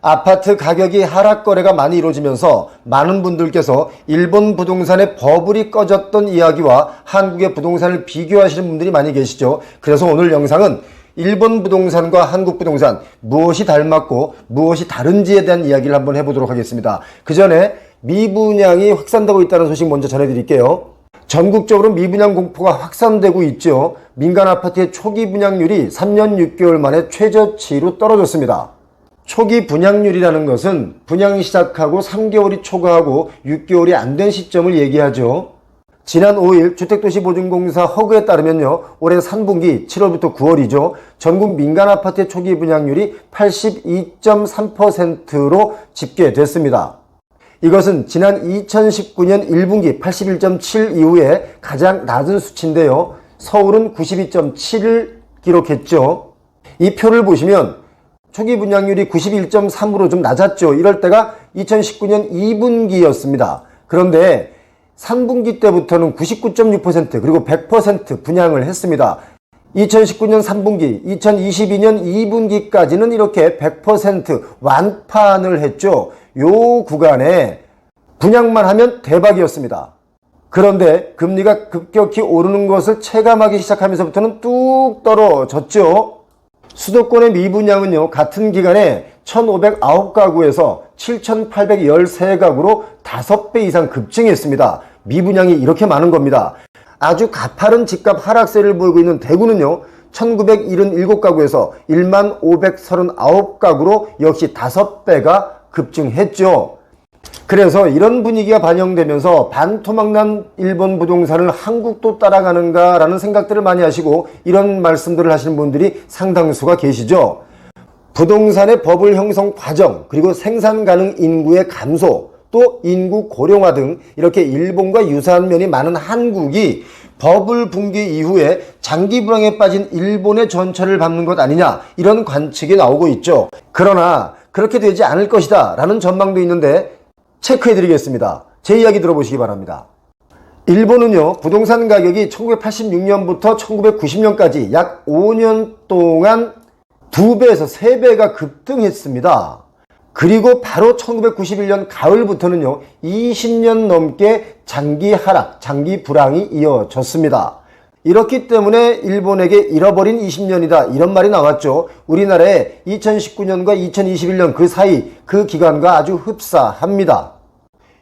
아파트 가격이 하락 거래가 많이 이루어지면서 많은 분들께서 일본 부동산의 버블이 꺼졌던 이야기와 한국의 부동산을 비교하시는 분들이 많이 계시죠. 그래서 오늘 영상은 일본 부동산과 한국 부동산 무엇이 닮았고 무엇이 다른지에 대한 이야기를 한번 해보도록 하겠습니다. 그 전에 미분양이 확산되고 있다는 소식 먼저 전해드릴게요. 전국적으로 미분양 공포가 확산되고 있죠. 민간 아파트의 초기 분양률이 3년 6개월 만에 최저치로 떨어졌습니다. 초기 분양률이라는 것은 분양 시작하고 3개월이 초과하고 6개월이 안 된 시점을 얘기하죠. 지난 5일 주택도시보증공사 허그에 따르면요, 올해 3분기 7월부터 9월이죠. 전국 민간 아파트의 초기 분양률이 82.3%로 집계됐습니다. 이것은 지난 2019년 1분기 81.7 이후에 가장 낮은 수치인데요. 서울은 92.7을 기록했죠. 이 표를 보시면 초기 분양률이 91.3으로 좀 낮았죠. 이럴 때가 2019년 2분기였습니다. 그런데 3분기 때부터는 99.6% 그리고 100% 분양을 했습니다. 2019년 3분기, 2022년 2분기까지는 이렇게 100% 완판을 했죠. 요 구간에 분양만 하면 대박이었습니다. 그런데 금리가 급격히 오르는 것을 체감하기 시작하면서부터는 뚝 떨어졌죠. 수도권의 미분양은요, 같은 기간에 1,509가구에서 7,813가구로 5배 이상 급증했습니다. 미분양이 이렇게 많은 겁니다. 아주 가파른 집값 하락세를 보이고 있는 대구는요, 1,977가구에서 10,539가구로 역시 5배가 급증했죠. 그래서 이런 분위기가 반영되면서 반토막난 일본 부동산을 한국도 따라가는가 라는 생각들을 많이 하시고 이런 말씀들을 하시는 분들이 상당수가 계시죠. 부동산의 버블 형성 과정, 그리고 생산 가능 인구의 감소, 또 인구 고령화 등 이렇게 일본과 유사한 면이 많은 한국이 버블 붕괴 이후에 장기 불황에 빠진 일본의 전철을 밟는 것 아니냐, 이런 관측이 나오고 있죠. 그러나 그렇게 되지 않을 것이다 라는 전망도 있는데 체크해 드리겠습니다. 제 이야기 들어보시기 바랍니다. 일본은요, 부동산 가격이 1986년부터 1990년까지 약 5년 동안 2배에서 3배가 급등했습니다. 그리고 바로 1991년 가을부터는요, 20년 넘게 장기 하락, 장기 불황이 이어졌습니다. 이렇기 때문에 일본에게 잃어버린 20년이다, 이런 말이 나왔죠. 우리나라의 2019년과 2021년 그 사이, 그 기간과 아주 흡사합니다.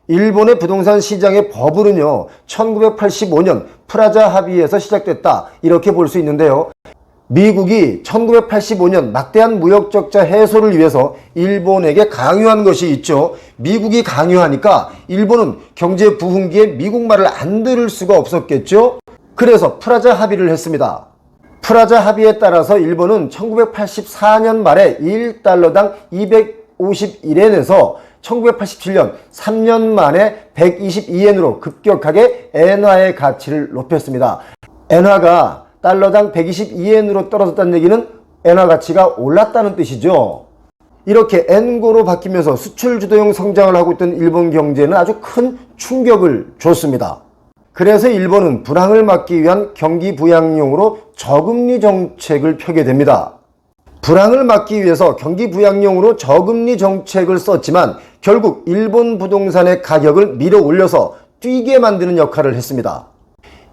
일본의 부동산 시장의 버블은요, 1985년 프라자 합의에서 시작됐다, 이렇게 볼 수 있는데요. 미국이 1985년 막대한 무역 적자 해소를 위해서 일본에게 강요한 것이 있죠. 미국이 강요하니까 일본은 경제 부흥기에 미국 말을 안 들을 수가 없었겠죠. 그래서 프라자 합의를 했습니다. 프라자 합의에 따라서 일본은 1984년 말에 1달러당 251엔에서 1987년 3년 만에 122엔으로 급격하게 엔화의 가치를 높였습니다. 엔화가 달러당 122엔으로 떨어졌다는 얘기는 엔화 가치가 올랐다는 뜻이죠. 이렇게 엔고로 바뀌면서 수출 주도형 성장을 하고 있던 일본 경제는 아주 큰 충격을 줬습니다. 그래서 일본은 불황을 막기 위한 경기 부양용으로 저금리 정책을 펴게 됩니다. 불황을 막기 위해서 경기 부양용으로 저금리 정책을 썼지만 결국 일본 부동산의 가격을 밀어 올려서 뛰게 만드는 역할을 했습니다.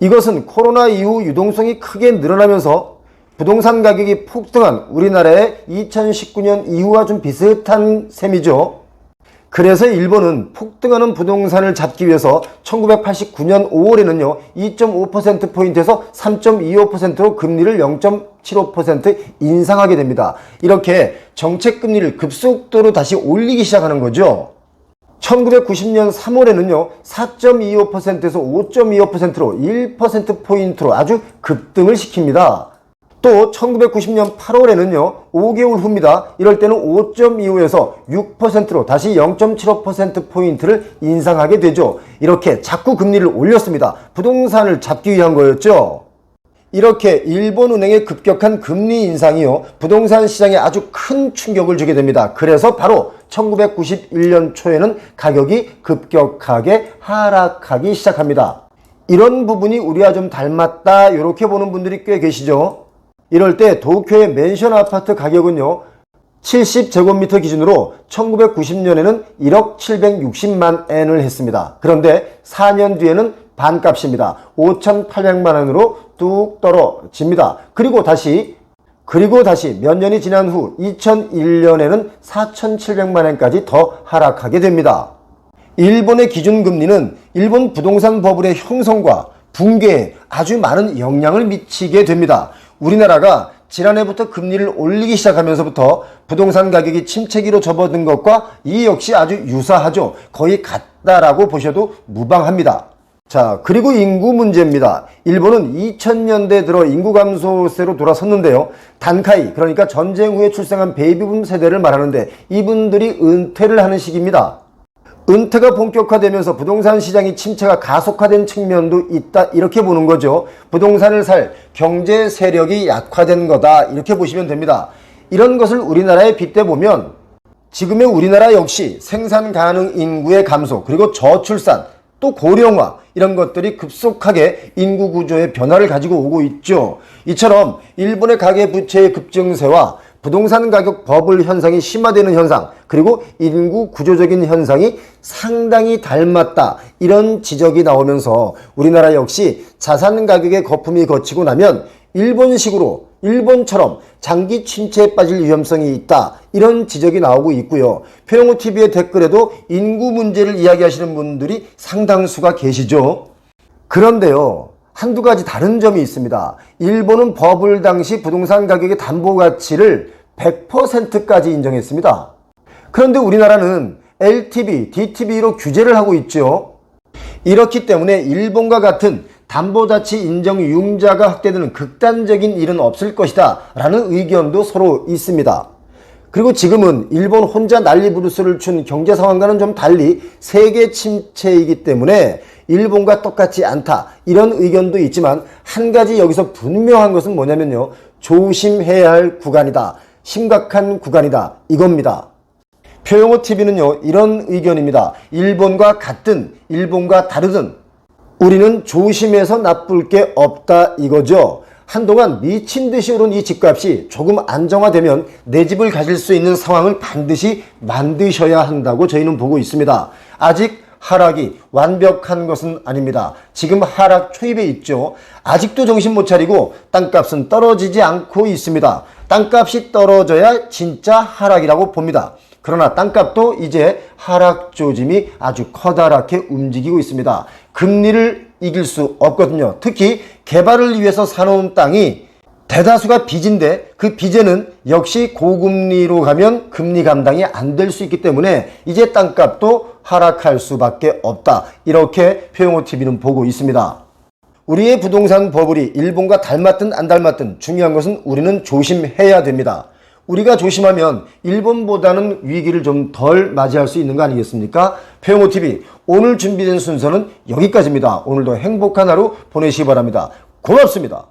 이것은 코로나 이후 유동성이 크게 늘어나면서 부동산 가격이 폭등한 우리나라의 2019년 이후와 좀 비슷한 셈이죠. 그래서 일본은 폭등하는 부동산을 잡기 위해서 1989년 5월에는요, 2.5%포인트에서 3.25%로 금리를 0.75% 인상하게 됩니다. 이렇게 정책 금리를 급속도로 다시 올리기 시작하는 거죠. 1990년 3월에는요, 4.25%에서 5.25%로 1%포인트로 아주 급등을 시킵니다. 또 1990년 8월에는요, 5개월 후입니다. 이럴 때는 5.25에서 6%로 다시 0.75%포인트를 인상하게 되죠. 이렇게 자꾸 금리를 올렸습니다. 부동산을 잡기 위한 거였죠. 이렇게 일본은행의 급격한 금리 인상이요, 부동산 시장에 아주 큰 충격을 주게 됩니다. 그래서 바로 1991년 초에는 가격이 급격하게 하락하기 시작합니다. 이런 부분이 우리와 좀 닮았다, 이렇게 보는 분들이 꽤 계시죠. 이럴 때 도쿄의 맨션 아파트 가격은요, 70제곱미터 기준으로 1990년에는 1억 760만 엔을 했습니다. 그런데 4년 뒤에는 반값입니다. 5,800만 원으로 뚝 떨어집니다. 그리고 다시 몇 년이 지난 후 2001년에는 4,700만 엔까지 더 하락하게 됩니다. 일본의 기준금리는 일본 부동산 버블의 형성과 붕괴에 아주 많은 영향을 미치게 됩니다. 우리나라가 지난해부터 금리를 올리기 시작하면서부터 부동산 가격이 침체기로 접어든 것과 이 역시 아주 유사하죠. 거의 같다라고 보셔도 무방합니다. 자, 그리고 인구 문제입니다. 일본은 2000년대 들어 인구 감소세로 돌아섰는데요. 단카이, 그러니까 전쟁 후에 출생한 베이비붐 세대를 말하는데 이분들이 은퇴를 하는 시기입니다. 은퇴가 본격화되면서 부동산 시장이 침체가 가속화된 측면도 있다, 이렇게 보는 거죠. 부동산을 살 경제 세력이 약화된 거다, 이렇게 보시면 됩니다. 이런 것을 우리나라에 빗대보면 지금의 우리나라 역시 생산 가능 인구의 감소, 그리고 저출산, 또 고령화, 이런 것들이 급속하게 인구 구조의 변화를 가지고 오고 있죠. 이처럼 일본의 가계부채의 급증세와 부동산 가격 버블 현상이 심화되는 현상, 그리고 인구 구조적인 현상이 상당히 닮았다, 이런 지적이 나오면서 우리나라 역시 자산 가격의 거품이 거치고 나면 일본처럼 장기 침체에 빠질 위험성이 있다, 이런 지적이 나오고 있고요. 표영호TV의 댓글에도 인구 문제를 이야기하시는 분들이 상당수가 계시죠. 그런데요, 한두 가지 다른 점이 있습니다. 일본은 버블 당시 부동산 가격의 담보 가치를 100%까지 인정했습니다. 그런데 우리나라는 LTV, DTV로 규제를 하고 있죠. 이렇기 때문에 일본과 같은 담보자치 인정 융자가 확대되는 극단적인 일은 없을 것이다 라는 의견도 서로 있습니다. 그리고 지금은 일본 혼자 난리 부르스를 춘 경제 상황과는 좀 달리 세계 침체이기 때문에 일본과 똑같지 않다, 이런 의견도 있지만 한 가지 여기서 분명한 것은 뭐냐면요, 조심해야 할 구간이다, 심각한 구간이다, 이겁니다. 표영호TV는요 이런 의견입니다. 일본과 같든 일본과 다르든 우리는 조심해서 나쁠 게 없다, 이거죠. 한동안 미친 듯이 오른 이 집값이 조금 안정화되면 내 집을 가질 수 있는 상황을 반드시 만드셔야 한다고 저희는 보고 있습니다. 아직 하락이 완벽한 것은 아닙니다. 지금 하락 초입에 있죠. 아직도 정신 못 차리고 땅값은 떨어지지 않고 있습니다. 땅값이 떨어져야 진짜 하락이라고 봅니다. 그러나 땅값도 이제 하락 조짐이 아주 커다랗게 움직이고 있습니다. 금리를 이길 수 없거든요. 특히 개발을 위해서 사놓은 땅이 대다수가 빚인데 그 빚에는 역시 고금리로 가면 금리 감당이 안 될 수 있기 때문에 이제 땅값도 하락할 수밖에 없다, 이렇게 표영호TV는 보고 있습니다. 우리의 부동산 버블이 일본과 닮았든 안 닮았든 중요한 것은 우리는 조심해야 됩니다. 우리가 조심하면 일본보다는 위기를 좀 덜 맞이할 수 있는 거 아니겠습니까? 표영호TV 오늘 준비된 순서는 여기까지입니다. 오늘도 행복한 하루 보내시기 바랍니다. 고맙습니다.